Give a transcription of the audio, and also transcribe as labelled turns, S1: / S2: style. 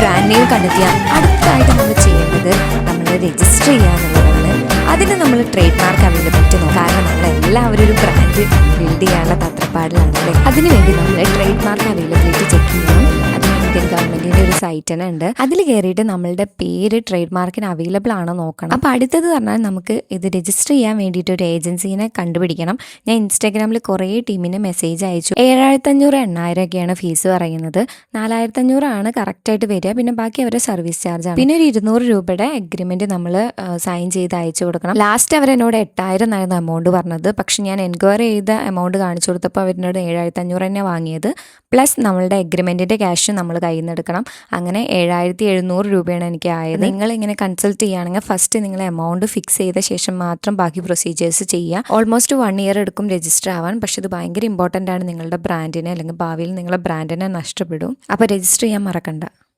S1: Brand name കണ്ടെത്തിയ അടുത്തതായിട്ട് നമ്മൾ ചെയ്യേണ്ടത് നമ്മൾ രജിസ്റ്റർ ചെയ്യുക എന്നുള്ളതാണ്. അതിന് നമ്മൾ ട്രേഡ് മാർക്ക് അവൈലബിലിറ്റി നോക്കാം. കാരണം നമ്മളെല്ലാവരും ഒരു ബ്രാൻഡ് ബിൽഡ് ചെയ്യാനുള്ള തത്രപ്പാടിലാണല്ലേ. അതിനുവേണ്ടി നമ്മൾ ട്രേഡ് മാർക്ക് അവൈലബിലിറ്റി ചെക്ക് ചെയ്യണം. അതിന് ഇന്ത്യൻ ഗവൺമെൻറ്റിൻ്റെ ഒരു സൈറ്റ് തന്നെ ഉണ്ട്. അതിൽ കയറിയിട്ട് നമ്മളുടെ പേര് ട്രേഡ് മാർക്കിന് അവൈലബിൾ ആണോ നോക്കണം. അപ്പോൾ അടുത്തത് പറഞ്ഞാൽ നമുക്ക് ഇത് രജിസ്റ്റർ ചെയ്യാൻ വേണ്ടിയിട്ട് ഒരു ഏജൻസീനെ കണ്ടുപിടിക്കണം. ഞാൻ ഇൻസ്റ്റാഗ്രാമിൽ കുറേ ടീമിന് മെസ്സേജ് അയച്ചു. 7,500 8,000 ഒക്കെയാണ് ഫീസ് പറയുന്നത്. 4,500 കറക്റ്റായിട്ട് വരിക. പിന്നെ ബാക്കി അവരുടെ സർവീസ് ചാർജാണ്. പിന്നെ ഒരു 200 രൂപയുടെ അഗ്രിമെൻറ്റ് നമ്മൾ സൈൻ ചെയ്ത് അയച്ചു കൊടുക്കണം. ലാസ്റ്റ് അവരെന്നോട് 8,000 ആയിരുന്നു എമൗണ്ട് പറഞ്ഞത്. പക്ഷെ ഞാൻ എൻക്വയറി ചെയ്ത എമൗണ്ട് കാണിച്ചു കൊടുത്തപ്പോൾ അവരിനോട് 7,500 തന്നെ വാങ്ങിയത്. പ്ലസ് നമ്മളുടെ അഗ്രിമെൻറ്റിൻ്റെ ക്യാഷ് നമ്മൾ കയ്യിൽ നിന്ന് എടുക്കണം. അങ്ങനെ 7,700 രൂപയാണ് എനിക്ക് ആയത്. നിങ്ങളിങ്ങനെ കൺസൾട്ട് ചെയ്യുകയാണെങ്കിൽ ഫസ്റ്റ് നിങ്ങൾ എമൗണ്ട് ഫിക്സ് ചെയ്ത ശേഷം മാത്രം ബാക്കി പ്രൊസീജിയേഴ്സ് ചെയ്യുക. ഓൾമോസ്റ്റ് 1 ഇയർ എടുക്കും രജിസ്റ്റർ ആവാൻ. പക്ഷെ ഇത് ഭയങ്കര ഇമ്പോർട്ടൻ്റ് ആണ് നിങ്ങളുടെ ബ്രാൻഡിനെ, അല്ലെങ്കിൽ ഭാവിയിൽ നിങ്ങളുടെ ബ്രാൻഡിനെ നഷ്ടപ്പെടും. അപ്പോൾ രജിസ്റ്റർ ചെയ്യാൻ മറക്കണ്ട.